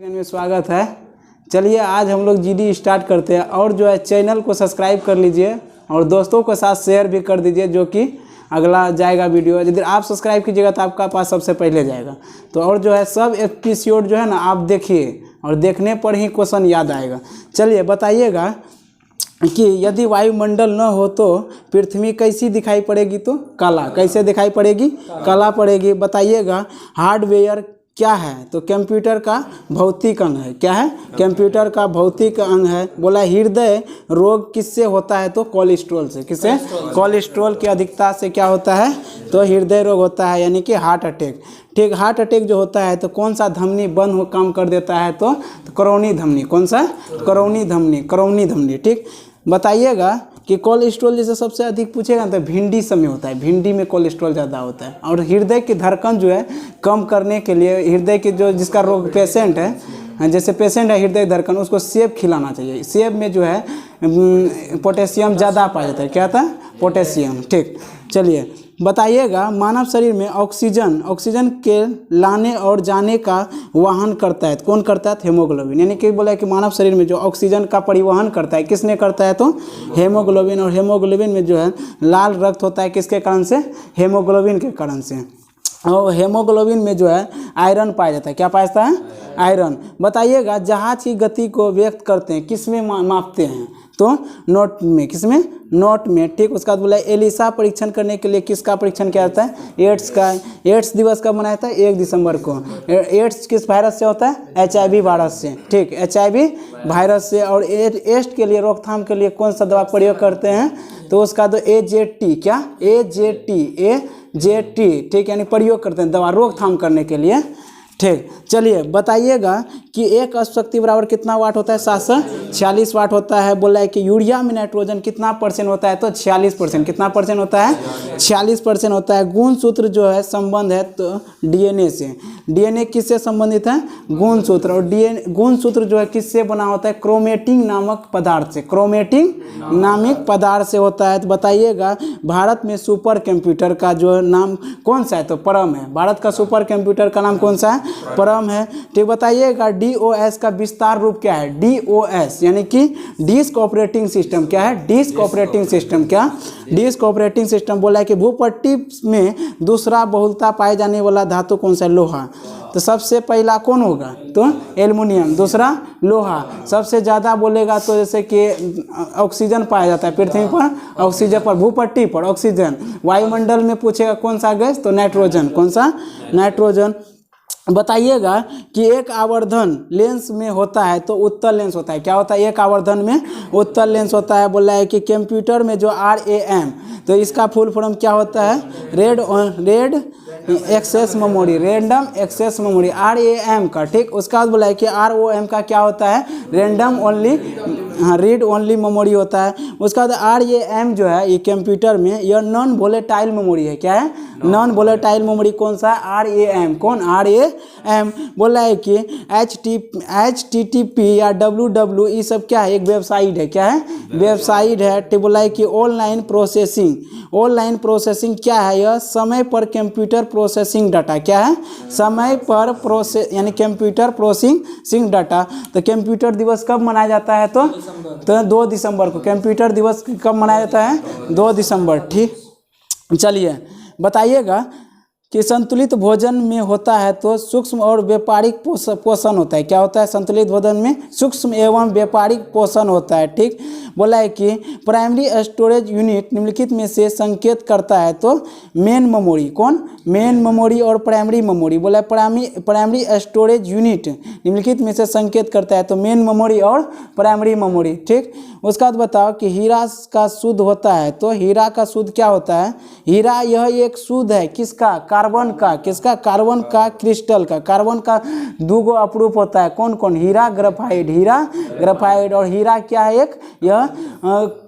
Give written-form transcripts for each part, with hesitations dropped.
में स्वागत है। चलिए आज हम लोग जीडी स्टार्ट करते हैं और जो है चैनल को सब्सक्राइब कर लीजिए और दोस्तों के साथ शेयर भी कर दीजिए, जो कि अगला जाएगा वीडियो। यदि आप सब्सक्राइब कीजिएगा तो आपका पास सबसे पहले जाएगा। तो और जो है सब एपिसोड जो है ना आप देखिए और देखने पर ही क्वेश्चन याद आएगा। चलिए बताइएगा कि यदि वायुमंडल न हो तो पृथ्वी कैसी दिखाई पड़ेगी? तो काला। कैसे दिखाई पड़ेगी? काला पड़ेगी। बताइएगा हार्डवेयर क्या है? तो कंप्यूटर का भौतिक अंग है। क्या है? कंप्यूटर का भौतिक अंग है। बोला हृदय रोग किससे होता है? तो कोलेस्ट्रॉल से। किससे? कोलेस्ट्रॉल की अधिकता से क्या होता है? तो हृदय रोग होता है, यानी कि हार्ट अटैक। ठीक, हार्ट अटैक जो होता है तो कौन सा धमनी बंद हो काम कर देता है? तो करोनी धमनी। कौन सा? करोनी धमनी। करोनी धमनी। ठीक, बताइएगा कि कोलेस्ट्रॉल जैसे सबसे अधिक पूछेगा तो भिंडी समय होता है। भिंडी में कोलेस्ट्रॉल ज़्यादा होता है। और हृदय की धड़कन जो है कम करने के लिए हृदय के जो जिसका रोग पेशेंट है, जैसे पेशेंट है हृदय धड़कन, उसको सेब खिलाना चाहिए। सेब में जो है पोटेशियम ज़्यादा पाया जाता है। क्या था? पोटेशियम। ठीक, चलिए बताइएगा मानव शरीर में ऑक्सीजन के लाने और जाने का वहन करता है। कौन करता है? हेमोग्लोबिन। यानी कि बोला कि मानव शरीर में जो ऑक्सीजन का परिवहन करता है किसने करता है? तो हेमोग्लोबिन। और हेमोग्लोबिन में जो है लाल रक्त होता है किसके कारण से? हेमोग्लोबिन के कारण से। और हेमोग्लोबिन में जो है आयरन पाया जाता है। क्या पाया जाता है? आयरन। बताइएगा जहाज की गति को व्यक्त करते हैं किस में मापते हैं? तो नोट में। किस में? नोट में। ठीक, उसका बोला एलिसा परीक्षण करने के लिए किसका परीक्षण किया जाता है? एड्स का। एड्स दिवस कब मनाया जाता है? 1 दिसंबर को। एड्स किस वायरस से होता है? HIV वायरस से। ठीक, HIV वायरस से। और एड्स के लिए रोकथाम के लिए कौन सा दवा प्रयोग करते हैं? तो उसका तो AZT। क्या? AZT। ठीक, यानी प्रयोग करते हैं दवा रोकथाम करने के लिए। ठीक, चलिए बताइएगा कि एक अशक्ति बराबर कितना वाट होता है? 746 वाट होता है। बोला है कि यूरिया में नाइट्रोजन कितना % होता है? तो 46%। कितना % होता है? 46% होता है। गुणसूत्र जो है संबंध है तो DNA से। DNA किससे संबंधित है? गुणसूत्र। और गुणसूत्र जो है किससे बना होता है? क्रोमेटिन नामक पदार्थ से। क्रोमेटिन नामक पदार्थ से होता है। तो बताइएगा भारत में सुपर कंप्यूटर का जो नाम कौन सा है? तो परम है। भारत का सुपर कंप्यूटर का नाम कौन सा है? परम है। ठीक, बताइएगा DOS का विस्तार रूप क्या है? DOS यानी कि डिस्क ऑपरेटिंग सिस्टम। क्या है? Disk operating system. क्या? Disk operating system. बोला है कि भूपट्टी में दूसरा बहुलता पाए जाने वाला धातु कौन सा है? लोहा। तो सबसे पहला कौन होगा? तो एल्युमिनियम। दूसरा लोहा। सबसे ज़्यादा बोलेगा तो जैसे कि ऑक्सीजन पाया जाता है पृथ्वी पर, ऑक्सीजन पर, भूपट्टी पर ऑक्सीजन। वायुमंडल में पूछेगा कौन सा गैस? तो नाइट्रोजन। कौन सा? नाइट्रोजन। बताइएगा कि एक आवर्धन लेंस में होता है तो उत्तल लेंस होता है। क्या होता है? एक आवर्धन में उत्तल लेंस होता है। बोला है कि कंप्यूटर में जो RAM, तो इसका फुल फॉर्म क्या होता है? Read access memory. Random access memory RAM का। ठीक, उसका बाद बोला है कि ROM का क्या होता है? Random only, read only memory होता है। उसका बाद RAM जो है ये कंप्यूटर में यह नॉन वोलेटाइल मेमोरी है। क्या है? Non volatile memory. कौन सा? RAM। कौन? RAM। बोला है कि HTTP या WW ये सब क्या है? एक वेबसाइट है। क्या है? वेबसाइट है। तो बोला है कि ऑनलाइन प्रोसेसिंग। ऑनलाइन प्रोसेसिंग क्या है? यह समय पर कंप्यूटर प्रोसेसिंग डाटा। क्या है? समय पर यानी कंप्यूटर प्रोसेसिंग डाटा। तो कंप्यूटर दिवस कब मनाया जाता है? तो 2 दिसंबर को। कंप्यूटर दिवस कब मनाया जाता है? 2 दिसंबर। ठीक, चलिए बताइएगा कि संतुलित भोजन में होता है तो सूक्ष्म और व्यापारिक पोषण होता है। क्या होता है? संतुलित भोजन में सूक्ष्म एवं व्यापारिक पोषण होता है। ठीक, बोला है कि प्राइमरी स्टोरेज यूनिट निम्नलिखित में से संकेत करता है तो मेन मेमोरी। कौन? मेन मेमोरी और प्राइमरी मेमोरी। बोला प्राइमरी स्टोरेज यूनिट निम्नलिखित में से संकेत करता है तो मेन मेमोरी और प्राइमरी मेमोरी। ठीक, उसका बाद बताओ कि हीरा का शुद्ध होता है तो हीरा का शुद्ध क्या होता है? हीरा यह एक शुद्ध है किसका? कार्बन का। किसका? कार्बन का क्रिस्टल का। कार्बन का 2 अपरूप होता है। कौन कौन? हीरा, ग्रेफाइट। हीरा, ग्रेफाइट। और हीरा क्या है? एक यह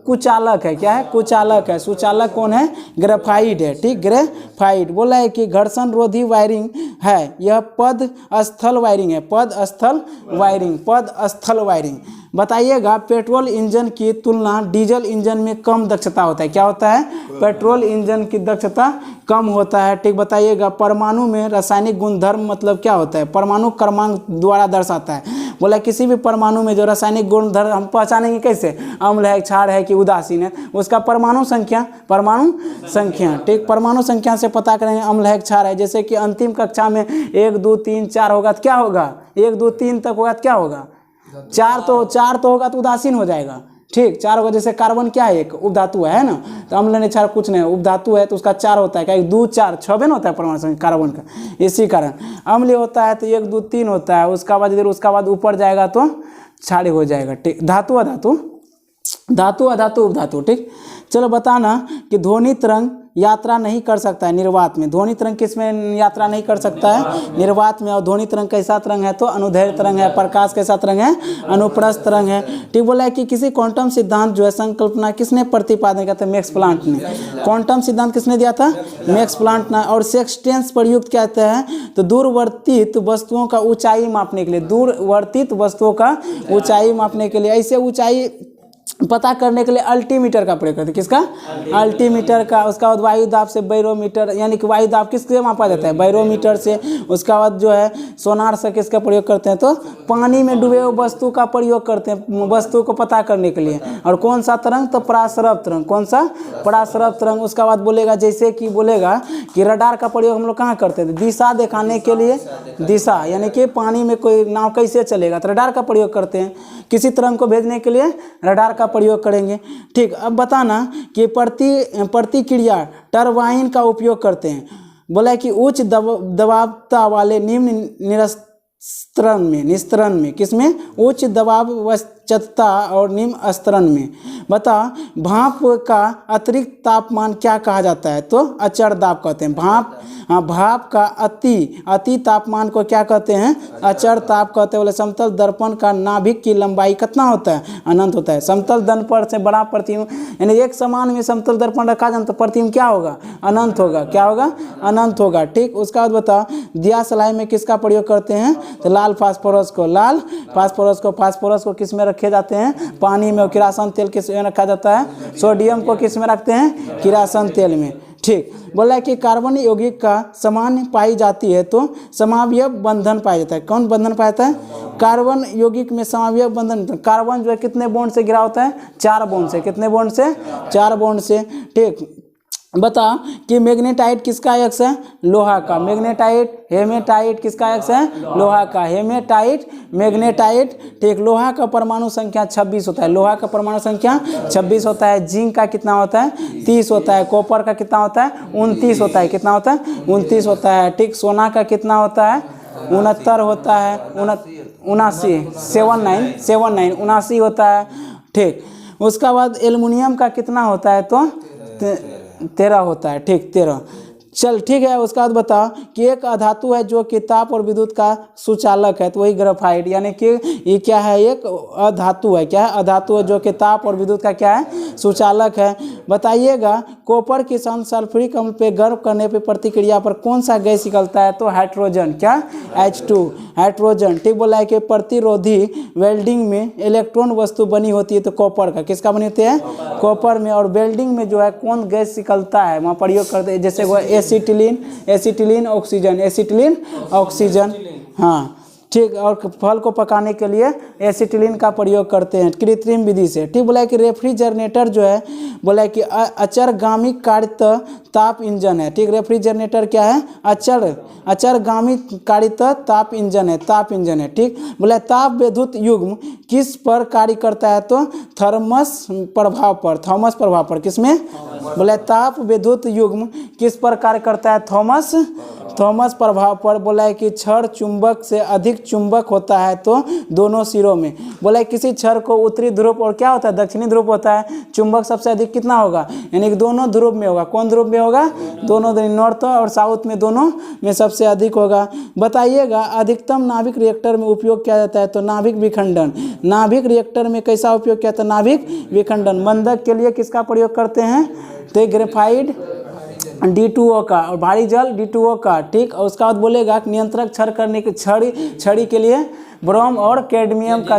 कुचालक है। क्या है? कुचालक है। सुचालक कौन है? ग्रेफाइट है। ठीक, ग्रेफाइट। बोला है कि घर्षण रोधी वायरिंग है, यह पद स्थल वायरिंग है। पद स्थल वायरिंग, पद स्थल वायरिंग। बताइएगा पेट्रोल इंजन की तुलना डीजल इंजन में कम दक्षता होता है। क्या होता है? पेट्रोल इंजन की दक्षता कम होता है। ठीक, बताइएगा परमाणु में रासायनिक गुणधर्म मतलब क्या होता है? परमाणु क्रमांक द्वारा दर्शाता है। बोला किसी भी परमाणु में जो रासायनिक गुणधर्म हम पहचानेंगे कैसे? अम्ल है, क्षार है कि उदासीन है, उसका परमाणु संख्या, परमाणु संख्या। ठीक, परमाणु संख्या से पता करेंगे अम्ल है, क्षार है। जैसे कि अंतिम कक्षा में 1 2 3 4 होगा तो क्या होगा? 1 2 3 तक होगा तो क्या होगा? 4 तो होगा तो उदासीन हो जाएगा। ठीक, 4 होगा। जैसे कार्बन क्या है? एक उपधातु है ना, तो अम्ल ने क्षार कुछ नहीं, उपधातु है तो उसका 4 होता है। क्या 2 4 6 होता है परमाणु संख्या कार्बन का। इसी कारण अम्ल होता है तो 1 2 3 होता है। उसका बाद इधर उसका बाद ऊपर जाएगा तो क्षारीय हो जाएगा। ठीक, धातु अधातु, धातु अधातु उपधातु। ठीक, चलो बताना कि ध्वनि तरंग यात्रा नहीं कर सकता है निर्वात में। ध्वनि तरंग किस में यात्रा नहीं कर सकता है? निर्वात में। और ध्वनि तरंग कैसा तरंग है? तो अनुदैर्घ्य तरंग है। प्रकाश कैसा तरंग है? अनुप्रस्थ तरंग है। ठीक, बोला है कि किसी क्वांटम सिद्धांत जो है संकल्पना किसने प्रतिपादन किया था? मैक्स प्लांक ने। क्वांटम सिद्धांत किसने दिया था? मैक्स प्लांक ने। और सेक्सटेंस प्रयुक्त कहते हैं तो दूरवर्तित वस्तुओं का ऊंचाई मापने के लिए, दूरवर्तित वस्तुओं का ऊंचाई मापने के लिए। ऐसे ऊंचाई पता करने के लिए अल्टीमीटर का प्रयोग करते हैं। किसका? अल्टीमीटर का। उसका बाद वायु दाब से बैरोमीटर, यानी कि वायु दाब किससे मापा जाता है? बैरोमीटर से। उसका बाद जो है सोनार से किसका प्रयोग करते हैं? तो पानी में डूबे हुए वस्तु का प्रयोग करते हैं वस्तु को पता करने के लिए। और कौन सा तरंग? तो पराश्रव तरंग। कौन सा? पराश्रव तरंग। उसका बाद बोलेगा जैसे कि बोलेगा कि रडार का प्रयोग हम लोग कहाँ करते थे? दिशा दिखाने के लिए। दिशा यानी कि पानी में कोई नाव कैसे चलेगा तो रडार का प्रयोग करते हैं। किसी तरंग को भेजने के लिए रडार का प्रयोग करेंगे। ठीक, अब बताना कि प्रतिक्रिया टरबाइन का उपयोग करते हैं। बोला कि उच्च दबावता वाले निम्न निस्तरण में किसमें? उच्च दबावता और निम्न स्तरण में। बता भाप का अतिरिक्त तापमान क्या कहा जाता है? तो अचर दाब कहते हैं। भाप का अति तापमान को क्या कहते हैं? अचर ताप कहते हैं। बोले समतल दर्पण का नाभिक की लंबाई कितना होता है? अनंत होता है। समतल दर्पण से बड़ा प्रतिबिंब, यानी एक समान में समतल दर्पण रखा जाए तो प्रतिबिंब क्या होगा? अनंत होगा। क्या होगा? अनंत होगा। ठीक, उसका बाद बता दिया सलाई में किसका प्रयोग करते हैं? तो लाल फास्फोरस को। लाल फास्फोरस को किस में रखे जाते हैं? पानी में। और किरासन तेल किस में रखा जाता है? सोडियम को किस में रखते हैं? किरासन तेल में। ठीक, बोला कि कार्बन यौगिक का सामान्य पाई जाती है तो समावयव बंधन पाया जाता है। कौन बंधन पाया जाता है? कार्बन यौगिक में समावयव बंधन। कार्बन जो है कितने बॉन्ड से घिरा होता है? 4 बॉन्ड से। कितने बॉन्ड से? 4 बॉन्ड से। ठीक, बता कि मैग्नेटाइट किसका अयस्क है? लोहा का। मैग्नेटाइट हेमेटाइट किसका अयस्क है? लोहा का। Hematite magnetite. ठीक, लोहा का परमाणु संख्या 26 होता है। लोहा का परमाणु संख्या 26 होता है। जिंक का कितना होता है? 30 होता है। कॉपर का कितना होता है? 29 होता है। कितना होता है? 29 होता है। ठीक, सोना का कितना होता है? 69 होता है। 79 होता है। ठीक, उसका बाद एल्युमिनियम का कितना होता है? तो 13 होता है। ठीक, 13। चल ठीक है। उसका बाद बता कि एक अधातु है जो कि ताप और विद्युत का सुचालक है, तो वही ग्रेफाइट, यानी कि ये क्या है? एक अधातु है। क्या है? अधातु है जो कि ताप और विद्युत का क्या है? सुचालक है। बताइएगा कॉपर के साथ सल्फ्यूरिक अम्ल पे गर्म करने पे प्रतिक्रिया पर कौन सा गैस निकलता है? तो हाइड्रोजन। क्या? H2 hydrogen. ठीक, बोला है कि प्रतिरोधी वेल्डिंग में इलेक्ट्रॉन वस्तु बनी होती है तो कॉपर का। किसका बनी होती है? कॉपर में। और वेल्डिंग में जो है कौन गैस निकलता है वहाँ प्रयोग करते हैं? जैसे वो एसिटिलीन ऑक्सीजन। हाँ ठीक, और फल को पकाने के लिए एसिटिलीन का प्रयोग करते हैं कृत्रिम विधि से। ठीक, बोला है कि रेफ्रिजरेटर जो है बोला है कि अचरगामी कारित ताप इंजन है। ठीक, रेफ्रिजरेटर क्या है? अचरगामी कारित ताप इंजन है। ठीक, बोला ताप विद्युत युग्म किस पर कार्य करता है? तो थर्मस प्रभाव पर। किसमें? बोला ताप विद्युत युग्म किस पर कार्य करता है? थॉमस प्रभाव पर। बोला है कि क्षण चुंबक से अधिक चुंबक होता है तो दोनों सिरों में। बोला है किसी क्षण को उत्तरी ध्रुव और क्या होता है? दक्षिणी ध्रुव होता है। चुंबक सबसे अधिक कितना होगा? यानी कि दोनों ध्रुव में होगा। कौन ध्रुव में होगा? दोनों, नॉर्थ और साउथ में, दोनों में सबसे अधिक होगा। बताइएगा अधिकतम नाभिक रिएक्टर में उपयोग किया जाता है? तो नाभिक विखंडन। नाभिक रिएक्टर में कैसा उपयोग किया था? नाभिक विखंडन। बंधक के लिए किसका प्रयोग करते हैं? तो ग्रेफाइट D2O का, और भारी जल D2O का, ठीक। और उसका बाद बोलेगा कि नियंत्रक छड़ करने की छड़ी के लिए ब्रोम और कैडमियम का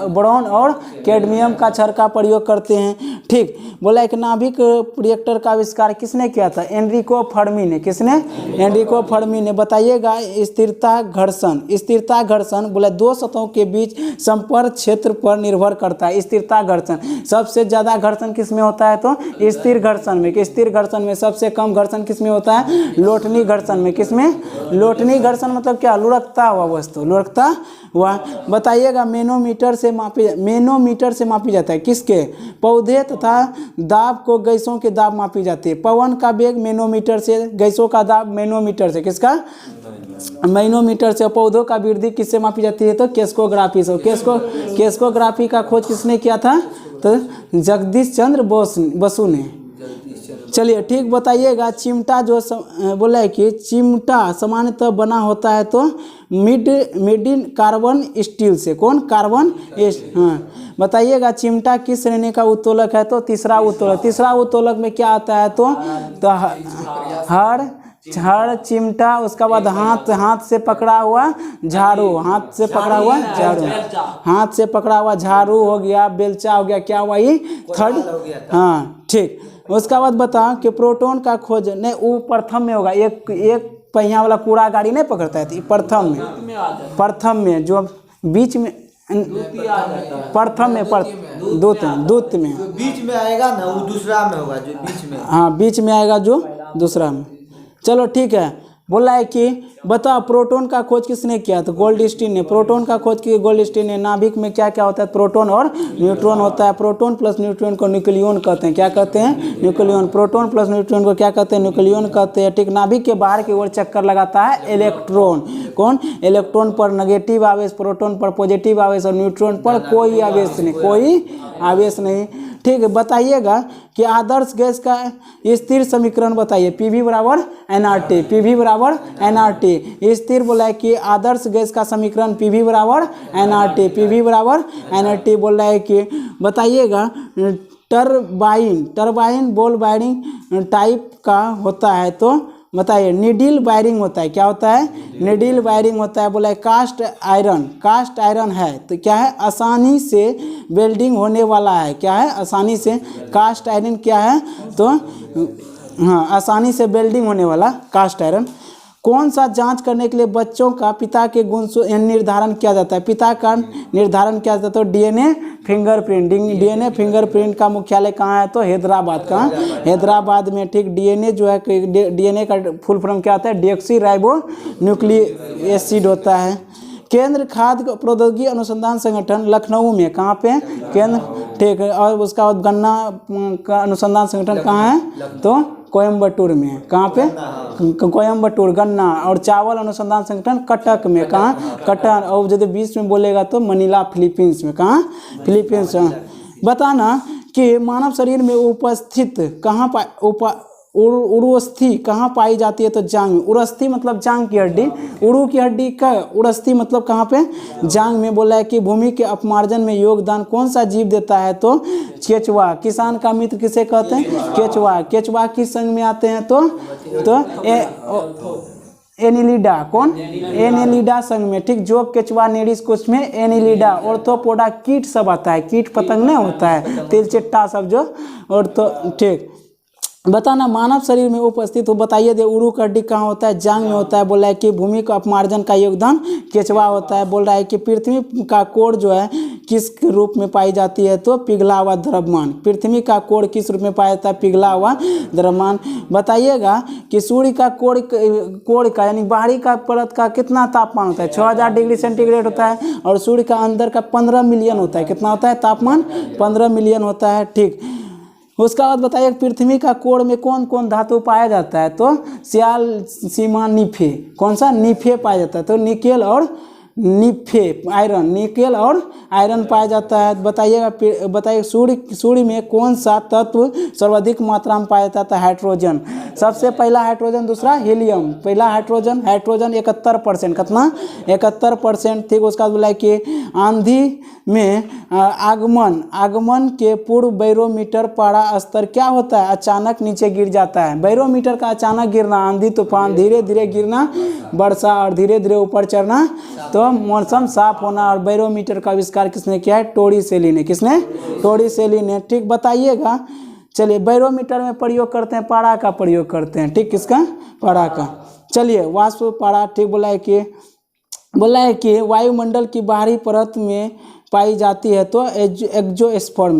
बोरॉन और कैडमियम का छड़ का प्रयोग करते हैं, ठीक। बोला एक नाभिक रिएक्टर का आविष्कार किसने किया था? एनरिको फर्मी ने। किसने? एनरिको फर्मी ने। बताइएगा स्थिरता घर्षण बोला दो सतहों के बीच संपर्क क्षेत्र पर निर्भर करता है। स्थिरता घर्षण, सबसे ज्यादा घर्षण किस में होता है? तो स्थिर घर्षण में। स्थिर घर्षण में सबसे कम घर्षण किस में होता है? लोटनी घर्षण में। किसमें? लोटनी घर्षण मतलब क्या? लुढ़कता हुआ वस्तु, लुढ़कता हुआ। बताइएगा मैनोमीटर से मापी जाता है। किसके? पौधे तथा दाब को गैसों के दाब मापी जाती है। पवन का वेग मैनोमीटर से, गैसों का दाब मैनोमीटर से। किसका? मैनोमीटर से। पौधों का वृद्धि किससे मापी जाती है? तो केस्कोग्राफी से। केस्कोग्राफी का खोज किसने किया था? तो जगदीश चंद्र बसु ने। चलिए ठीक। बताइएगा चिमटा जो बोला है कि चिमटा सामान्यतः बना होता है तो मेड इन कार्बन स्टील से। कौन? कार्बन। हाँ। बताइएगा चिमटा किस श्रेणी का उत्तोलक है? तो तीसरा उत्तोलक। तीसरा उत्तोलक में क्या आता है? तो हर चिमटा, उसका बाद हाथ से पकड़ा हुआ झाड़ू, हाथ से पकड़ा हुआ झाड़ू हो गया, बेलचा हो गया, क्या हुआ ये? थर्ड। हाँ ठीक। उसका बाद बताओ कि प्रोटॉन का खोज नहीं, वो प्रथम में होगा। एक पहिया वाला कूड़ा गाड़ी नहीं पकड़ता है, प्रथम में जो बीच में प्रथम में दूत में बीच में आएगा ना, वो दूसरा में होगा जो बीच में। हाँ बीच में आएगा जो दूसरा में। चलो ठीक है। बोला है कि बताओ प्रोटॉन का खोज किसने किया? तो गोल्डस्टीन ने। प्रोटॉन का खोज किया गोल्डस्टीन ने। नाभिक में क्या क्या होता है? प्रोटॉन और न्यूट्रॉन होता है। प्रोटॉन प्लस न्यूट्रॉन को न्यूक्लियन कहते हैं। क्या कहते हैं? न्यूक्लियन। प्रोटॉन प्लस न्यूट्रॉन को क्या कहते हैं? न्यूक्लियन कहते हैं, ठीक। नाभिक के बाहर की ओर चक्कर लगाता है इलेक्ट्रॉन। कौन? इलेक्ट्रॉन पर नेगेटिव आवेश, प्रोटॉन पर पॉजिटिव आवेश और न्यूट्रॉन पर कोई आवेश नहीं, ठीक है। बताइएगा कि आदर्श गैस का स्थिर समीकरण बताइए। पीवी बराबर एनआरटी। पीवी बराबर एनआरटी। स्थिर बोला है कि आदर्श गैस का समीकरण पीवी बराबर एनआरटी। पीवी बराबर एनआरटी बोल रहा है कि बताइएगा टरबाइन बॉल वायरिंग टाइप का होता है तो बताइए। निडिल वायरिंग होता है। क्या होता है? निडिल वायरिंग होता है। बोला है कास्ट आयरन है तो क्या है? आसानी से वेल्डिंग होने वाला है। क्या है? आसानी से। कास्ट आयरन क्या है? तो हाँ आसानी से वेल्डिंग होने वाला कास्ट आयरन। कौन सा जांच करने के लिए बच्चों का पिता के गुण निर्धारण किया जाता है? पिता का निर्धारण किया जाता है तो डीएनए फिंगरप्रिंट का मुख्यालय कहाँ है? तो हैदराबाद। कहाँ? हैदराबाद में, ठीक। डीएनए जो है, डीएनए का फुल फॉर्म क्या होता है? डीऑक्सी राइबो न्यूक्लिक एसिड होता है। केंद्र खाद्य प्रौद्योगिकी अनुसंधान संगठन लखनऊ में। कहाँ पे? केंद्र, ठीक है। और उसका गन्ना का अनुसंधान संगठन कहाँ है? तो कोयम्बटूर में। कहाँ पे? कोयम्बटूर। गन्ना और चावल अनुसंधान संगठन कटक में। कहाँ? कटक। और यदि बीच में बोलेगा तो मनीला फिलीपींस में। कहाँ? फिलीपींस। बताना कि मानव शरीर में उपस्थित कहाँ उरुस्थि कहाँ पाई जाती है? तो जांग में। उरुस्थि मतलब जांग की हड्डी, उरु की हड्डी का उरुस्थि मतलब कहाँ पे? जांग में। बोला है कि भूमि के अपमार्जन में योगदान कौन सा जीव देता है? तो केचुआ। किसान का मित्र किसे कहते हैं? केचुआ। केचुआ किस संघ में आते हैं? तो एनिलिडा। कौन? एनिलिडा संघ में, ठीक। जो केचुआ नेडिस कुछ में एनिलिडा। ऑर्थोपोडा कीट सब आता है, कीट पतंग नहीं होता है, तिलचिट्टा सब जो। और तो ठीक। बताना मानव शरीर में उपस्थित हो। बताइए दे उरु का हड्डी कहाँ होता है? जांग में होता है। बोला है कि भूमि का अपमार्जन का योगदान केचुआ होता है। बोल रहा है कि पृथ्वी का कोर जो है किस रूप में पाई जाती है? तो पिघला हुआ द्रव्यमान। पृथ्वी का कोर किस रूप में पाया जाता है? पिघला हुआ द्रव्यमान। बताइएगा कि सूर्य का कोर का यानी बाहरी का परत का कितना तापमान होता है? 6000 डिग्री सेंटीग्रेड होता है। और सूर्य का अंदर का 15 मिलियन होता है। कितना होता है तापमान? 15 मिलियन होता है, ठीक। उसका बाद बताइए पृथ्वी का कोर में कौन कौन धातु पाया जाता है? तो सियाल सीमा निफे। कौन सा? निफे पाया जाता है। तो निकेल और आयरन, निकेल और आयरन पाया जाता है। बताइए सूर्य में कौन सा तत्व सर्वाधिक मात्रा में पाया जाता है? हाइड्रोजन। सबसे पहला हाइड्रोजन, दूसरा हीलियम। पहला हाइड्रोजन 71%। कितना? 71%, ठीक। उसका बोला है कि आंधी में आगमन के पूर्व बैरोमीटर पारा स्तर क्या होता है, अचानक नीचे गिर जाता है। बैरोमीटर का अचानक गिरना, आंधी तूफान, धीरे धीरे गिरना वर्षा और धीरे धीरे ऊपर चढ़ना तो मौसम साफ होना। और बैरोमीटर का आविष्कार किसने किया है, टोरिसेली ने। किसने, टोरिसेली ने। ठीक, बताइएगा। चलिए, बैरोमीटर में प्रयोग करते हैं, पारा का प्रयोग करते हैं। ठीक, किसका, पारा का। चलिए, वाष्प पारा। ठीक, बोला है कि वायुमंडल की बाहरी परत में पाई जाती है तो एग्जोस्फीयर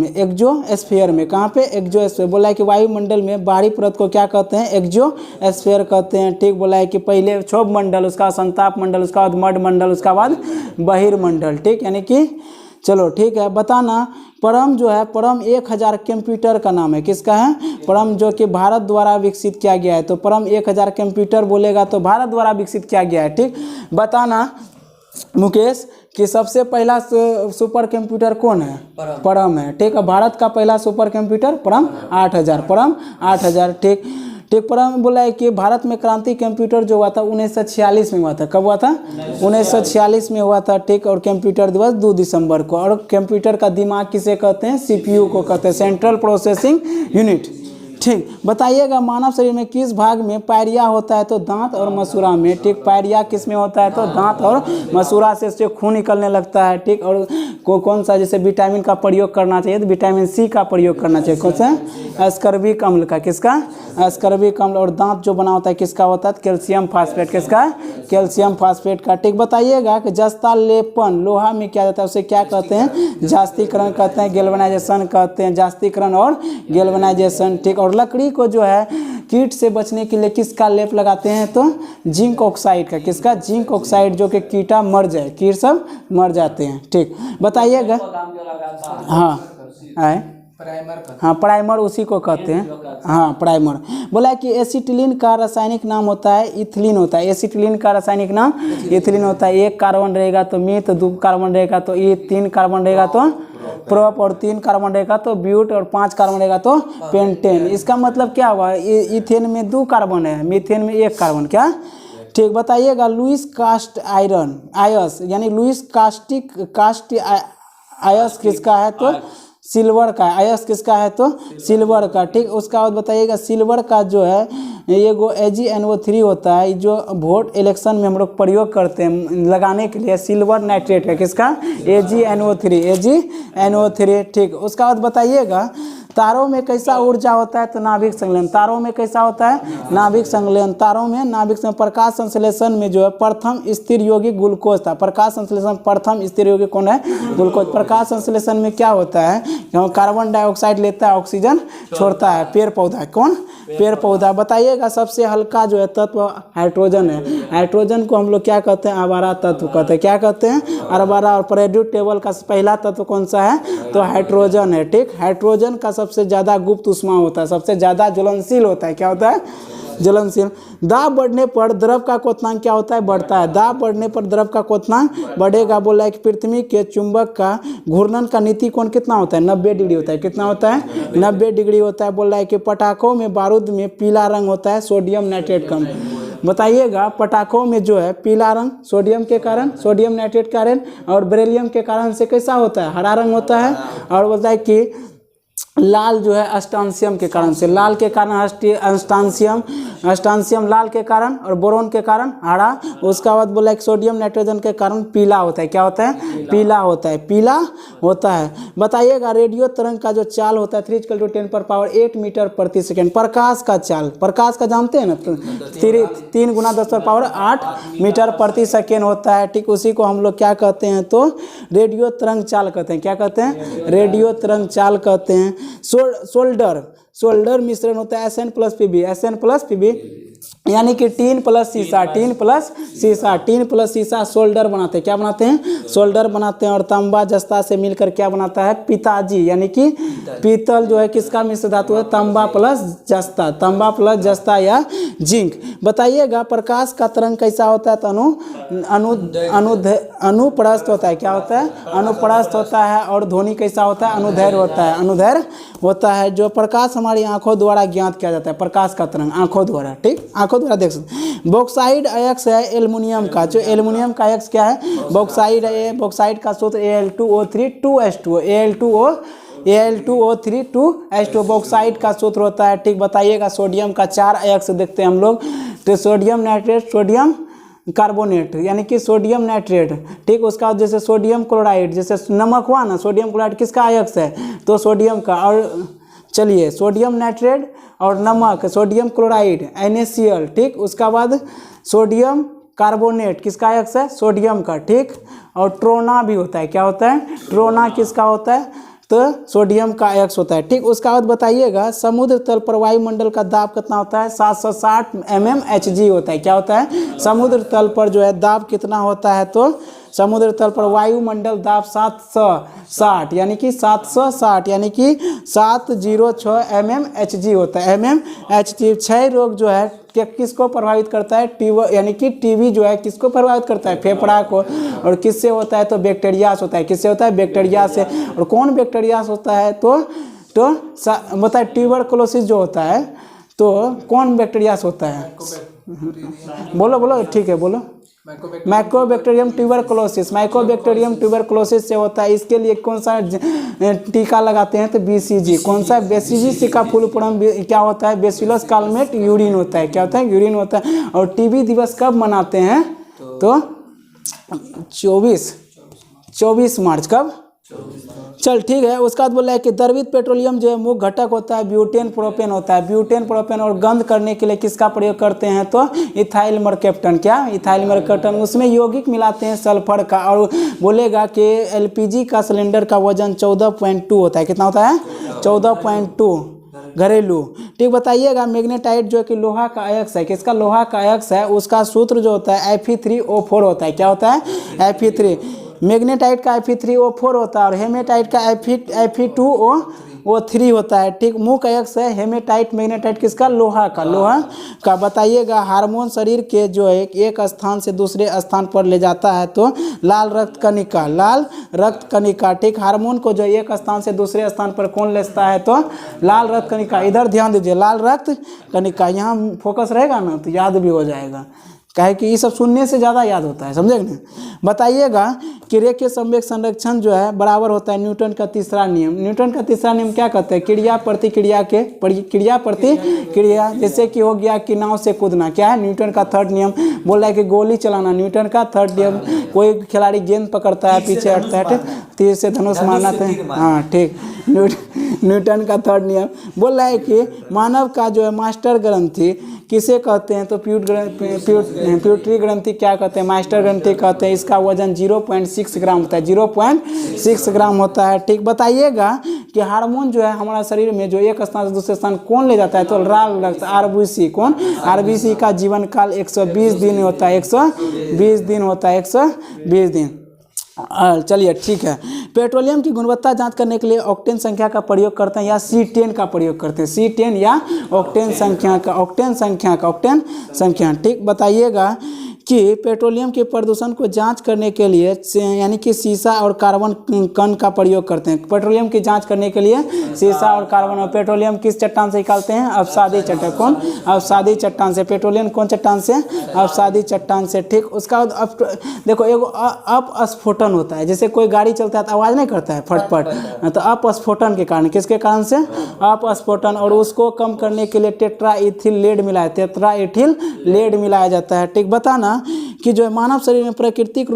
में। कहाँ पे, एग्जोस्फीयर। बोला है कि वायुमंडल में बाहरी परत को क्या कहते हैं, एग्जोस्फीयर कहते हैं। ठीक, बोला है कि पहले क्षोभ मंडल, उसका संताप मंडल, उसका बाद मड मंडल, उसका बाद बहिर्मंडल। ठीक, यानी कि चलो ठीक है, बताना। परम जो है, परम 1000 कंप्यूटर का नाम है। किसका है, परम, जो कि भारत द्वारा विकसित किया गया है। तो परम 1000 कंप्यूटर बोलेगा तो भारत द्वारा विकसित किया गया है। ठीक, बताना मुकेश कि सबसे पहला सुपर कंप्यूटर कौन है, परम है। ठीक है, भारत का पहला सुपर कंप्यूटर परम 8000, परम 8000। ठीक, परम बोला है कि भारत में क्रांति कंप्यूटर जो हुआ था 1946 में हुआ था। कब हुआ था, 1946 में हुआ था। ठीक, और कंप्यूटर दिवस 2 दिसंबर को। और कंप्यूटर का दिमाग किसे कहते हैं, सीपीयू को कहते हैं, सेंट्रल प्रोसेसिंग यूनिट। ठीक, बताइएगा मानव शरीर में किस भाग में पायरिया होता है, तो दांत और मसूड़ा में। ठीक, पायरिया किस में होता है, तो दांत और मसूड़ा से खून निकलने लगता है। ठीक, और कौन सा, जैसे विटामिन का प्रयोग करना चाहिए तो विटामिन सी का प्रयोग करना चाहिए। कौन सा, अस्कर्बिक अम्ल का। किसका, अस्कर्बिक अम्ल। और दांत जो बना होता है किसका होता है, कैल्शियम फास्फेट। किसका, कैल्शियम फास्फेट का। ठीक, बताइएगा कि जस्ता लेपन लोहा में किया जाता है, उसे क्या कहते हैं, जास्तीकरण कहते हैं, गैल्वेनाइजेशन कहते हैं, जास्तीकरण और गैल्वेनाइजेशन। ठीक, और लकड़ी को जो है कीट से बचने के लिए किसका लेप लगाते हैं, तो जिंक ऑक्साइड का। किसका, जिंक ऑक्साइड, जो कि कीटा मर जाए, कीट सब मर जाते हैं। ठीक, बताइएगा। हाँ, हाँ, प्राइमर उसी को कहते हैं। हाँ, प्राइमर। बोला है कि एसिटिलीन का रासायनिक नाम होता है, इथिलीन होता है। एसिटिलीन का रासायनिक नाम इथिलीन होता है। 1 कार्बन रहेगा तो मिथ, 2 कार्बन रहेगा तो ई, 3 कार्बन रहेगा तो प्रोप, और 3 कार्बन रहेगा तो ब्यूट, और 5 कार्बन रहेगा तो पेंटेन। इसका मतलब क्या हुआ, इथेन में 2 कार्बन है, मीथेन में 1 कार्बन। क्या, ठीक, बताइएगा। लुईस कास्ट आयरन आयस, यानी लुईस कास्ट आयस किसका है, तो सिल्वर का। आयस किसका है, तो सिल्वर का। ठीक, उसका बाद बताइएगा सिल्वर का जो है ये AgNO3 होता है, जो वोट इलेक्शन में हम लोग प्रयोग करते हैं लगाने के लिए, सिल्वर नाइट्रेट है। किसका, AgNO3। ठीक, उसका बाद बताइएगा तारों में कैसा ऊर्जा होता है, तो नाभिक संलयन। तारों में कैसा होता है, नाभिक संलयन। तारों में नाभिक संलयन। प्रकाश संश्लेषण में जो है प्रथम स्थिर यौगिक ग्लूकोज था। प्रकाश संश्लेषण प्रथम स्थिर यौगिक कौन है, ग्लूकोज। प्रकाश संश्लेषण में क्या होता है, कार्बन डाइऑक्साइड लेता है, ऑक्सीजन छोड़ता है। पेड़ पौधा, कौन, पेड़ पौधा। बताइएगा सबसे हल्का जो है तत्व हाइड्रोजन है। हाइड्रोजन को हम लोग क्या कहते हैं, आवारा तत्व कहते हैं। क्या कहते हैं, आवारा। और पीरियोडिक टेबल का पहला तत्व कौन सा है, तो हाइड्रोजन है। ठीक, हाइड्रोजन का सबसे ज्यादा गुप्त ऊष्मा होता है, सबसे ज्यादा ज्वलनशील होता है। क्या होता है, ज्वलनशील। दाब बढ़ने पर द्रव का क्वथनांक क्या होता है, बढ़ता है। दाब बढ़ने पर द्रव का क्वथनांक बढ़ेगा। बोला है कि पृथ्वी के चुंबक का घूर्णन का नीति कोण कितना होता है, 90 डिग्री होता है। कितना होता है, 90 डिग्री होता है। बोल रहा है कि पटाखों में बारूद में पीला रंग होता है, सोडियम नाइट्रेट कम। बताइएगा पटाखों में जो है पीला रंग सोडियम के कारण, सोडियम नाइट्रेट के कारण, और बेरिलियम के कारण से कैसा होता है, हरा रंग होता है। और बोलता है कि लाल जो है अस्टांसियम के कारण से, लाल के कारण अस्टांसियम लाल के कारण, और बोरोन के कारण हरा। उसका बाद बोला कि सोडियम नाइट्रोजन के कारण पीला होता है। क्या होता है, पीला होता है, पीला होता है। बताइएगा रेडियो तरंग का जो चाल होता है 3×10⁸ मीटर प्रति सेकेंड। प्रकाश का चाल, प्रकाश का जानते हैं ना, 3×10⁸ मीटर प्रति सेकेंड होता है। ठीक, उसी को हम लोग क्या कहते हैं, तो रेडियो तरंग चाल कहते हैं। क्या कहते हैं, रेडियो तरंग चाल कहते हैं। सोल्डर मिश्रण होता है SN+Pb, यानी कि टीन प्लस शीशा सोल्डर बनाते हैं। क्या बनाते हैं, सोल्डर बनाते हैं। और तांबा जस्ता से मिलकर क्या बनाता है, पिताजी, यानी कि पीतल जो है किसका मिश्र धातु है, तांबा प्लस जस्ता या जिंक। बताइएगा प्रकाश का तरंग कैसा होता है, तो अनुप्रस्थ होता है। क्या होता है, अनुप्रस्थ होता है। और ध्वनि कैसा होता है, अनुदैर्घ्य होता है। जो प्रकाश हमारी आंखों द्वारा ज्ञात किया जाता है, प्रकाश का तरंग आंखों द्वारा। ठीक, आंखों द्वारा देख सकते हैं। बॉक्साइड अयस्क है एल्युमिनियम का, जो एल्युमिनियम का अयस्क क्या है, बॉक्साइड है। बॉक्साइड का सूत्र Al2O3 2H2O, Al2O3 2H2O bauxite का सूत्र होता है। ठीक, बताइएगा सोडियम का 4 अयस्क देखते हैं हम लोग। तो सोडियम नाइट्रेट, सोडियम कार्बोनेट यानी कि सोडियम नाइट्रेट। ठीक, उसका जैसे सोडियम क्लोराइड, जैसे नमक हुआ ना, सोडियम क्लोराइड किसका अयस्क है, तो सोडियम का। और चलिए सोडियम नाइट्रेट और नमक सोडियम क्लोराइड NaCl। ठीक, उसका बाद सोडियम कार्बोनेट किसका अयस्क है, सोडियम का। ठीक, और ट्रोना भी होता है, क्या होता है, ट्रोना किसका होता है, तो सोडियम का अयस्क होता है। ठीक, उसका बाद बताइएगा समुद्र तल पर वायुमंडल का दाब कितना होता है, 760 mmHg होता है। क्या होता है, समुद्र तल पर जो है दाब कितना होता है, तो समुद्र तल पर वायुमंडल दाब 760 यानी कि 760 यानी कि 706 mmHg होता है। mmHg। क्षय रोग जो है किसको प्रभावित करता है, यानी कि टीबी जो है किसको प्रभावित करता है, फेफड़ा को। और किससे होता है, तो बैक्टीरिया से होता है। किससे होता है, बैक्टीरिया से। और कौन बैक्टीरिया से होता है, तो बताए ट्यूबरकुलोसिस जो होता है, तो कौन बैक्टीरिया से होता है, बोलो बोलो, ठीक है बोलो। माइकोबैक्टीरियम ट्यूबरकुलोसिस, माइकोबैक्टीरियम ट्यूबरकुलोसिस से होता है। इसके लिए कौन सा टीका लगाते हैं, तो BCG। कौन सा, BCG का फुल फॉर्म क्या होता है, बेसिलस कालमेट यूरिन होता है। क्या होता है, यूरिन होता है। और टीबी दिवस कब मनाते हैं, तो 24 मार्च। कब, चल ठीक है। उसका बाद बोला है कि द्रवित पेट्रोलियम जो है मुख्य घटक होता है ब्यूटेन प्रोपेन होता है, ब्यूटेन प्रोपेन। और गंध करने के लिए किसका प्रयोग करते हैं, तो इथाइल मरकैप्टन। क्या, इथाइल मरकैप्टन। उसमें यौगिक मिलाते हैं सल्फर का। और बोलेगा कि LPG का सिलेंडर का वजन 14.2 होता है। कितना होता है, 14.2 घरेलू। ठीक, बताइएगा मैग्नेटाइट जो है कि लोहा का अयस्क है। किसका, लोहा का अयस्क है। उसका सूत्र जो होता है Fe3O4 होता है। क्या होता है, Fe3। मैग्नेटाइट का Fe3O4 होता है। और हेमेटाइट का Fe2O3 होता है। ठीक, मुख्य अयस्क है हेमेटाइट, मैग्नेटाइट किसका, लोहा का। बताइएगा हार्मोन शरीर के जो है एक स्थान से दूसरे स्थान पर ले जाता है, तो लाल रक्त कणिका। ठीक, हार्मोन को जो एक स्थान से दूसरे स्थान पर कौन ले जाता है, तो लाल रक्त कणिका। इधर ध्यान दीजिए, लाल रक्त कणिका। यहाँ फोकस रहेगा ना तो याद भी हो जाएगा, कहे कि ये सब सुनने से ज़्यादा याद होता है, समझे ना। बताइएगा कि रेखीय संवेग संरक्षण जो है बराबर होता है न्यूटन का तीसरा नियम। न्यूटन का तीसरा नियम क्या कहते हैं, क्रिया प्रतिक्रिया। जैसे कि हो गया कि नाव से कूदना, क्या है, न्यूटन का थर्ड नियम। बोल रहा है कि गोली चलाना, न्यूटन का थर्ड नियम। कोई खिलाड़ी गेंद पकड़ता है, पीछे हटता है, तीर से धनुष मारना था, हाँ ठीक, न्यूटन का थर्ड नियम। बोल रहा है कि मानव का जो है मास्टर ग्रंथि किसे कहते हैं, तो प्यूटरी ग्रंथि क्या कहते हैं, मास्टर ग्रंथि कहते हैं। इसका वजन 0.6 ग्राम होता है, 0.6 ग्राम होता है। ठीक, बताइएगा कि हार्मोन जो है हमारा शरीर में जो एक स्थान से दूसरे स्थान कौन ले जाता है, तो लाल रक्त RBC। कौन, RBC का जीवन काल 120 दिन होता है, 120 दिन होता है, 120 दिन। चलिए ठीक है। पेट्रोलियम की गुणवत्ता जांच करने के लिए ऑक्टेन संख्या का प्रयोग करते हैं या C10 का प्रयोग करते हैं, C10 या ऑक्टेन संख्या। ठीक, बताइएगा कि पेट्रोलियम के प्रदूषण को जांच करने के लिए यानी कि सीसा और कार्बन कण का प्रयोग करते हैं। पेट्रोलियम की जांच करने के लिए सीसा और कार्बन। और पेट्रोलियम किस चट्टान से निकालते हैं, अवसादी चट्टान। कौन, अवसादी चट्टान से। पेट्रोलियम कौन चट्टान से, अवसादी चट्टान से। ठीक, उसका देखो एगो अपस्फोटन होता है, जैसे कोई गाड़ी चलता है तो आवाज़ नहीं करता है फटफट, तो अपस्फोटन के कारण, किसके कारण से, अपस्फोटन। और उसको कम करने के लिए टेट्राइथिल लेड मिलाया जाता है। ठीक, बताना कि जो मानव शरीर में प्राकृतिक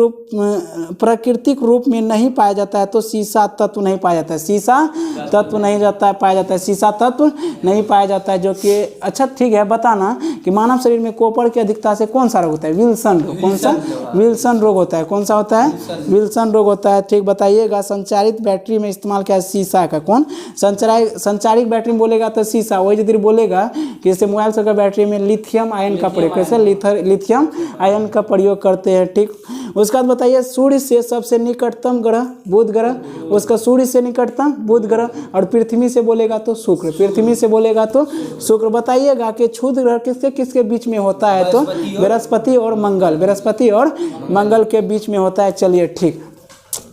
रूप में नहीं पाया जाता है, तो सीसा तत्व नहीं पाया जाता है, सीसा तत्व नहीं पाया जाता है, सीसा तत्व नहीं पाया जाता है। जो कि अच्छा ठीक है, बताना कि मानव शरीर में कॉपर की अधिकता से कौन सा रोग होता है, विल्सन रोग। कौन सा, विल्सन रोग होता है। कौन सा होता है, विल्सन रोग होता है। ठीक, बताइएगा संचारित बैटरी में इस्तेमाल किया सीसा का। कौन, संचारित बैटरी में बोलेगा तो सीसा। वही यदि बोलेगा कि जैसे मोबाइल से बैटरी में लिथियम आयन का प्रयोग, कैसे, लिथियम आयन का प्रयोग करते हैं। ठीक, उसका बाद बताइए सूर्य से सबसे निकटतम ग्रह बुध ग्रह, उसका सूर्य से निकटतम बुध ग्रह। और पृथ्वी से बोलेगा तो शुक्र, पृथ्वी से बोलेगा तो शुक्र। बताइएगा कि क्षुद्र ग्रह किसके किसके बीच में होता है, तो बृहस्पति और मंगल, बृहस्पति और मंगल के बीच में होता है। चलिए ठीक,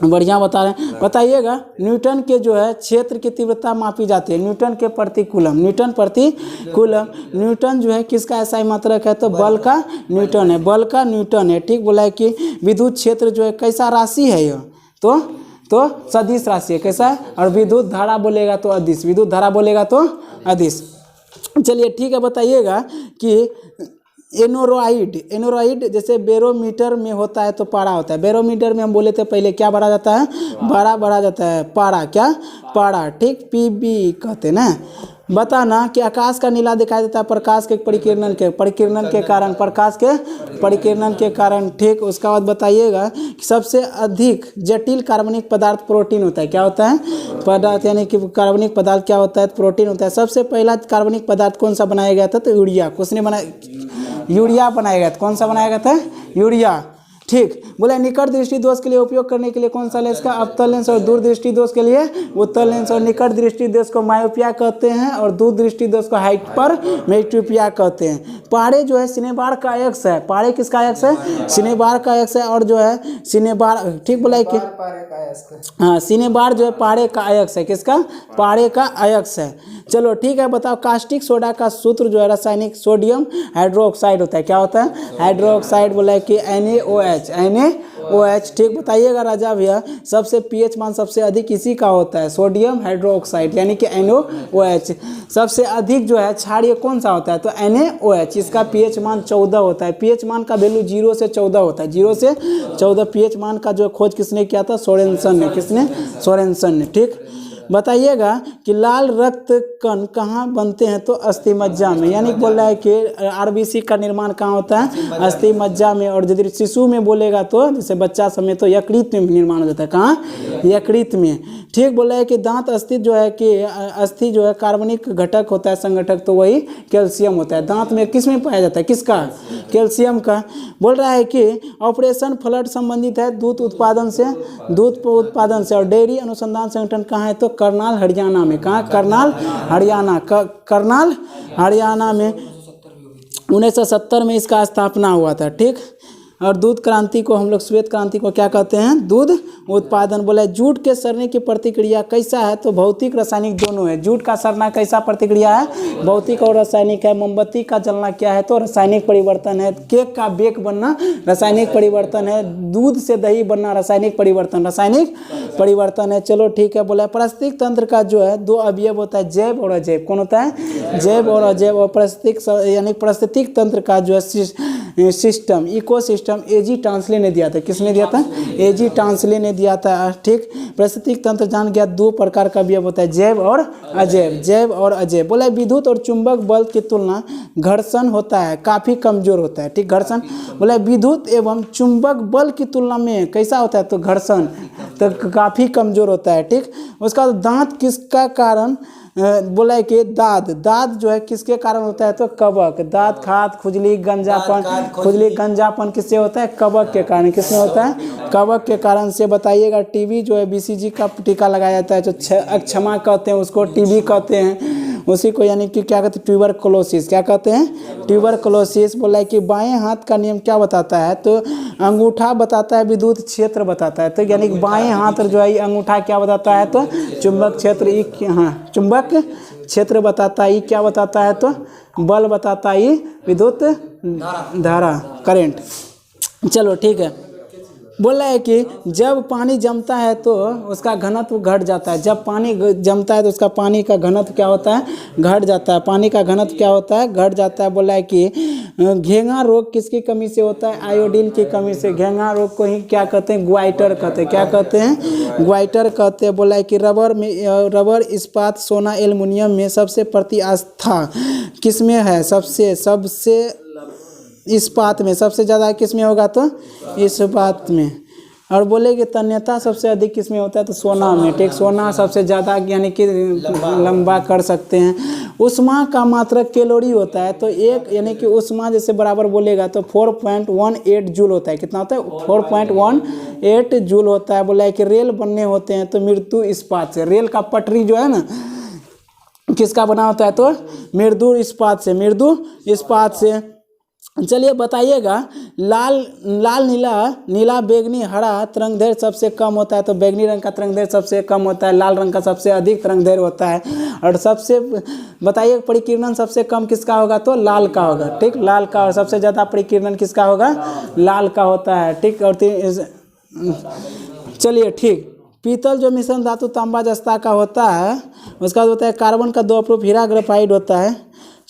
बढ़िया बता रहे हैं। बताइएगा न्यूटन के जो है क्षेत्र की तीव्रता मापी जाती है न्यूटन के प्रति कूलम। न्यूटन प्रति कूलम। न्यूटन जो है किसका ऐसा ही मात्रक है? तो बल का न्यूटन है, बल का न्यूटन है। ठीक बोला है कि विद्युत क्षेत्र जो है कैसा राशि है यह? तो सदिश राशि है। कैसा है? और विद्युत धारा बोलेगा तो अदिश, विद्युत धारा बोलेगा तो अदिश। चलिए ठीक है। बताइएगा कि एनोरॉइड जैसे बैरोमीटर में होता है तो पारा होता है। बैरोमीटर में हम बोले थे पहले क्या बढ़ा जाता है? पारा बढ़ा जाता है। पारा क्या? पारा। ठीक, पीबी कहते हैं ना। बताना कि आकाश का नीला दिखाई देता है प्रकाश के परिकिरणन के कारण, प्रकाश के परिकिरणन के कारण। ठीक, उसका बाद बताइएगा कि सबसे अधिक जटिल कार्बनिक पदार्थ प्रोटीन होता है। क्या होता है? पदार्थ यानी कि कार्बनिक पदार्थ क्या होता है? प्रोटीन होता है। सबसे पहला कार्बनिक पदार्थ कौन सा बनाया गया था? तो यूरिया। किसने बनाया? यूरिया बनाया गया था। कौन सा बनाया गया था? यूरिया। ठीक, बोले निकट दृष्टि दोष के लिए उपयोग करने के लिए कौन सा लेंस का? अवतल लेंस। और दूर दृष्टि दोष के लिए उत्तल लेंस। और निकट दृष्टि दोष को मायोपिया कहते हैं और दूर दृष्टि दोष को हाइपरमेट्रोपिया कहते हैं। पारे जो है सिनेबार का अयस्क है। पारे किसका अयस्क है? सिनेबार का अयस्क है। और जो है सिनेबार, ठीक बोला है कि हाँ, सिनेबार जो है पारे का अयस्क है। किसका? पारे का अयस्क है। चलो ठीक है। बताओ कास्टिक सोडा का सूत्र जो है रासायनिक सोडियम हाइड्रोक्साइड होता है। क्या होता है? हाइड्रोक्साइड। बोला है कि NaOH। ठीक, बताइएगा राजा भैया सबसे pH मान सबसे अधिक इसी का होता है सोडियम हाइड्रोक्साइड यानी कि NaOH। सबसे अधिक जो है क्षारीय कौन सा होता है? तो NaOH। इसका pH मान 14 होता है। pH मान का वैल्यू 0 से 14 होता है। 0 से 14 pH मान का जो खोज किसने किया था? सोरेनसन ने। किसने? सोरेनसन ने। ठीक, बताइएगा कि लाल रक्त कण कहाँ बनते हैं? तो अस्थि मज्जा में। यानी बोल रहा है कि आरबीसी का निर्माण कहाँ होता है? अस्थि मज्जा में। और यदि शिशु में बोलेगा तो जैसे बच्चा समय तो यकृत में निर्माण हो जाता है। कहाँ? यकृत में। ठीक, बोल रहा है कि दांत अस्थि जो है कि अस्थि जो है कार्बनिक घटक होता है संगठक, तो वही कैल्शियम होता है। दांत में किस में पाया जाता है? किसका? कैल्शियम का। बोल रहा है कि ऑपरेशन फ्लड संबंधित है दूध उत्पादन से। और डेयरी अनुसंधान संगठन कहाँ है? तो करनाल हरियाणा में। कहाँ? करनाल हरियाणा। करनाल हरियाणा में 1970 में इसका स्थापना हुआ था। ठीक, और दूध क्रांति को हम लोग श्वेत क्रांति को क्या कहते हैं? दूध उत्पादन। बोला जूट के सड़ने की प्रतिक्रिया कैसा है? तो भौतिक रासायनिक दोनों है। जूट का सड़ना कैसा प्रतिक्रिया है? भौतिक और रासायनिक है। मोमबत्ती का जलना क्या है? तो रासायनिक परिवर्तन है। केक का बेक बनना रासायनिक परिवर्तन है। दूध से दही बनना रासायनिक परिवर्तन है। चलो ठीक है। बोला पारिस्थितिक तंत्र का जो है 2 अवयव होता है, जैव और अजैव। कौन होता है? जैव और अजैव। और पारिस्थितिक तंत्र का जो है सिस्टम इकोसिस्टम एजी टांसले ने दिया था। किसने दिया था? एजी टांसले ने दिया था। ठीक, पारिस्थितिक तंत्र जान गया 2 प्रकार का अवयव होता है, जैव और अजैव। जैव और अजैव। बोला विद्युत और चुंबक बल की तुलना घर्षण होता है काफी कमजोर होता है। ठीक, घर्षण। बोला विद्युत एवं चुंबक बल की तुलना में कैसा होता है? तो घर्षण तो काफी कमजोर होता है। ठीक, उसका दांत किसका कारण? बोला है कि दाद जो है किसके कारण होता है? तो कवक। दांत खाद खुजली गंजापन किससे होता है? कवक के कारण। किसमें होता है? कवक के कारण से। बताइएगा टीबी जो है BCG का टीका लगाया जाता है जो अक्षमा कहते हैं उसको टीबी कहते हैं उसी को, यानी कि क्या कहते हैं? ट्यूबरकुलोसिस। क्या कहते हैं? ट्यूबरकुलोसिस। बोला है कि बाएं हाथ का नियम क्या बताता है? तो अंगूठा बताता है, विद्युत क्षेत्र बताता है। तो यानी कि बाएं हाथ जो है अंगूठा क्या बताता है? तो चुंबक क्षेत्र। चुंबक क्षेत्र बताता है। क्या बताता है? तो बल बताता है। विद्युत धारा करेंट। चलो ठीक है। बोल रहा है कि जब पानी जमता है तो उसका घनत्व घट जाता है। जब पानी जमता है तो उसका पानी का घनत्व क्या होता है? घट जाता है। पानी का घनत्व क्या होता है? घट जाता है। बोला है कि घेंगा रोग किसकी कमी से होता है? आयोडीन की कमी से। घेंगा रोग को ही क्या कहते हैं? ग्वाइटर कहते हैं। क्या कहते हैं? ग्वाइटर कहते हैं। बोला है कि रबर इस्पात सोना एल्युमिनियम में सबसे प्रतिआस्था किसमें है? सबसे इस्पात में सबसे ज़्यादा किसमें होगा? तो इस्पात में। और बोले कि तन्यता सबसे अधिक किसमें होता है? तो सोना में। ठीक, सोना सबसे ज़्यादा यानी कि लंबा कर सकते हैं। उष्मा का मात्रक कैलोरी होता है। तो एक यानी कि उष्मा जैसे बराबर बोलेगा तो 4.18 जूल होता है। कितना होता है? 4.18 जूल होता है। बोला है कि रेल बनने होते हैं तो मृदु इस्पात से। रेल का पटरी जो है ना किसका बना होता है? तो मृदु इस्पात से। चलिए बताइएगा, लाल लाल नीला नीला बैंगनी हरा तरंगदैर्घ्य सबसे कम होता है, तो बैंगनी रंग का तरंगदैर्घ्य सबसे कम होता है, लाल रंग का सबसे अधिक तरंगदैर्घ्य होता है। और सबसे बताइए परिकीर्णन सबसे कम किसका होगा, तो लाल का होगा, ठीक, लाल का। और सबसे ज़्यादा परिकीर्णन किसका होगा, लाल का होता है, ठीक। और चलिए ठीक, पीतल जो मिश्रण धातु तांबा जस्ता का होता है, उसका होता है कार्बन का 2 अप्रूप हीरा ग्रेफाइट होता है।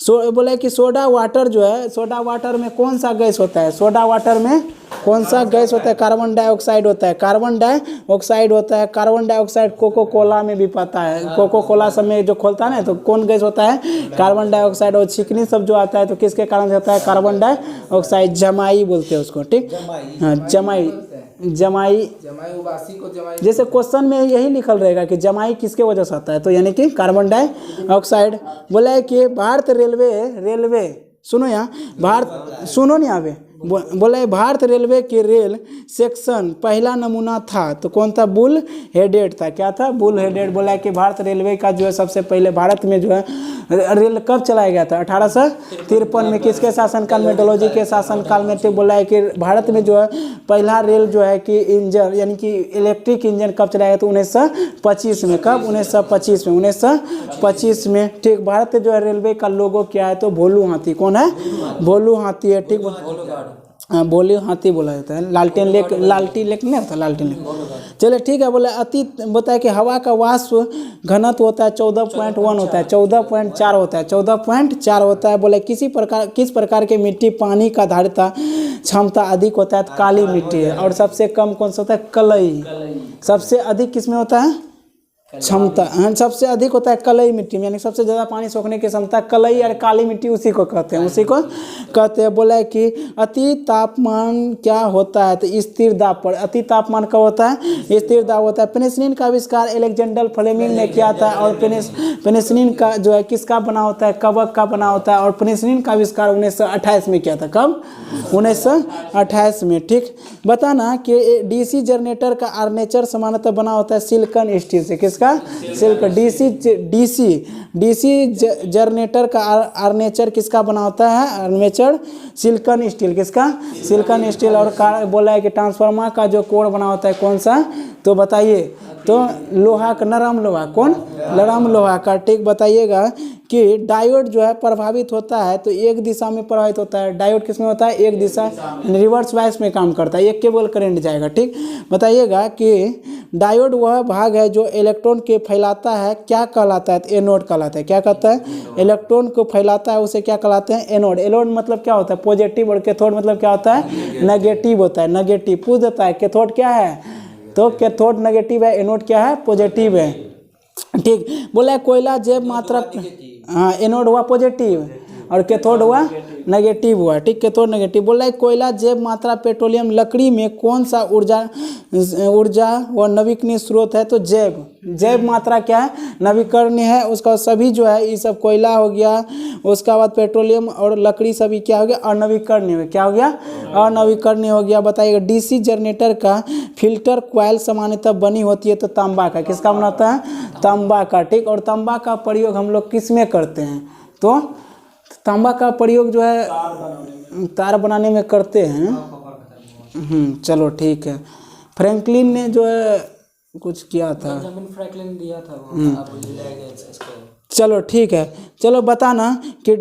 बोले कि सोडा वाटर जो है, सोडा वाटर में कौन सा गैस होता है, सोडा वाटर में कौन सा गैस होता है, कार्बन डाइऑक्साइड होता है, कार्बन डाइऑक्साइड होता है। कार्बन डाइऑक्साइड कोको कोला में भी पाता है, कोको कोला सब में जो खोलता है ना, तो कौन गैस होता है, कार्बन डाइऑक्साइड। और चिकनी सब जो आता है तो किसके कारण से होता है, कार्बन डाइऑक्साइड, जमाई बोलते हैं उसको, ठीक, हाँ जमाई, जमाई उबासी को जमाई, जैसे क्वेश्चन में यही लिखल रहेगा कि जमाई किसके वजह से आता है, तो यानी कि कार्बन डाइऑक्साइड। बोला है कि भारत रेलवे सुनो यहाँ, भारत सुनो नहीं आवे, बोला है भारत रेलवे के रेल सेक्शन पहला नमूना था, तो कौन था, बुल हेडेड था, क्या था, बुल हेडेड। बोला है कि भारत रेलवे का जो है सबसे पहले भारत में जो है रेल कब चलाया गया था, 1853 में, किसके शासनकाल में, डलहौजी के शासनकाल में। तो बोला है कि भारत में जो है पहला रेल जो है कि इंजन यानी कि इलेक्ट्रिक इंजन कब चलाया गया, तो 1925 में। कब, 1925 में, 1925 में, ठीक। भारत जो है रेलवे का लोगो क्या है, तो भोलू हाथी, कौन है, भोलू हाथी है, ठीक। हाँ भोलू हाथी बोला जाता है, लालटेन लेक नहीं होता, लालटेन लेक। चलिए ठीक है। बोले अति बताया कि हवा का वाष्प घनत्व होता है 14.1 होता है, 14.4 होता है, 14.4 होता है। बोले किस प्रकार के मिट्टी पानी का धारिता क्षमता अधिक होता है, तो काली मिट्टी है। और सबसे कम कौन सा होता है, कलई। सबसे अधिक किसमें होता है, क्षमता, सबसे अधिक होता है कलई मिट्टी में, यानी सबसे ज़्यादा पानी सोखने की क्षमता कलई और काली मिट्टी उसी को कहते हैं, उसी को कहते हैं। बोला है कि अति तापमान क्या होता है, तो स्थिर दाब पर। अति तापमान कब होता है, स्थिर दाब होता है। पेनिसिलिन का आविष्कार अलेक्जेंडर फ्लेमिंग ने किया था, और पेनिसिलिन का जो है किसका बना होता है, कवक का बना होता है। और पेनिसिलिन का आविष्कार 1928 में किया था, कब, 1928 में, ठीक। बताना कि डीसी जनरेटर का आर्मेचर सामान्यतः बना होता है सिलिकॉन स्टील से, किसका, सिल्क। डीसी जनरेटर का आर्मेचर किसका बना होता है, आर्मेचर सिलिकॉन स्टील, किसका, सिलिकॉन स्टील। और बोला है कि ट्रांसफार्मर का जो कोर बना होता है कौन सा, तो बताइए, तो लोहा का, नरम लोहा, कौन, नरम लोहा का, ठीक। बताइएगा कि डायोड जो है प्रभावित होता है तो एक दिशा में प्रभावित होता है। डायोड किसमें होता है, एक दिशा, रिवर्स वाइस में काम करता है, एक केवल करंट जाएगा, ठीक। बताइएगा कि डायोड वह भाग है जो इलेक्ट्रॉन के फैलाता है, क्या कहलाता है, तो एनोड कहलाता है। क्या कहता है, इलेक्ट्रॉन को फैलाता है उसे क्या कहलाते हैं, एनोड। एनोड मतलब क्या होता है, पॉजिटिव। और कैथोड मतलब क्या होता है, नेगेटिव होता है, नेगेटिव। पूछ देता है कैथोड क्या है, तो कैथोड नेगेटिव है, एनोड क्या है, पॉजिटिव है, ठीक। बोला है कोयला जैव मात्रा, हाँ एनोड हुआ पॉजिटिव और कैथोड हुआ नेगेटिव हुआ, ठीक, कैथोड नेगेटिव। बोला है कोयला जैव मात्रा पेट्रोलियम लकड़ी में कौन सा ऊर्जा व नवीकरणीय स्रोत है, तो जैव मात्रा क्या है, नवीकरणीय है उसका। सभी जो है ये सब कोयला हो गया, उसका बाद पेट्रोलियम और लकड़ी सभी क्या हो गया, अनवीकरणीय, क्या हो गया, अनवीकरणीय हो गया। बताइएगा डीसी जनरेटर का फिल्टर कॉइल सामान्यतः बनी होती है, तो तांबा का, किसका बनाता है, तांबा का, ठीक। और तांबा का प्रयोग हम लोग किस में करते हैं, तो तांबा का प्रयोग जो है तार बनाने में करते हैं। चलो ठीक है। फ्रैंकलिन ने जो है कुछ किया था, फ्रैंकलिन दिया था, चलो ठीक है। चलो बताना कि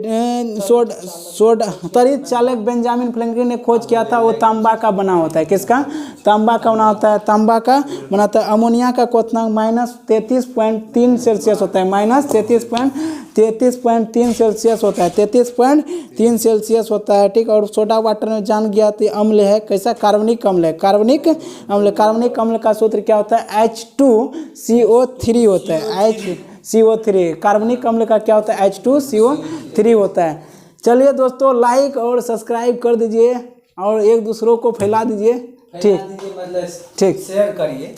सोडा त्वरित चालक बेंजामिन फ्रैंकलिन ने खोज किया था, वो तांबा का बना होता है, किसका, तांबा का बना होता है, तांबा का बनाता है। अमोनिया का क्वथनांक -33.3 सेल्सियस होता है, -33.3 सेल्सियस होता है, 33.3 सेल्सियस होता है, ठीक। और सोडा वाटर में जान गया तो अम्ल है, कैसा, कार्बनिक अम्ल है, कार्बनिक अम्ल। कार्बनिक अम्ल का सूत्र क्या होता है, H2CO3 होता है, HCO3। कार्बनिक अम्ल का क्या होता है, H2CO3 होता है। चलिए दोस्तों लाइक और सब्सक्राइब कर दीजिए और एक दूसरों को फैला दीजिए, ठीक, मतलब ठीक, शेयर करिए।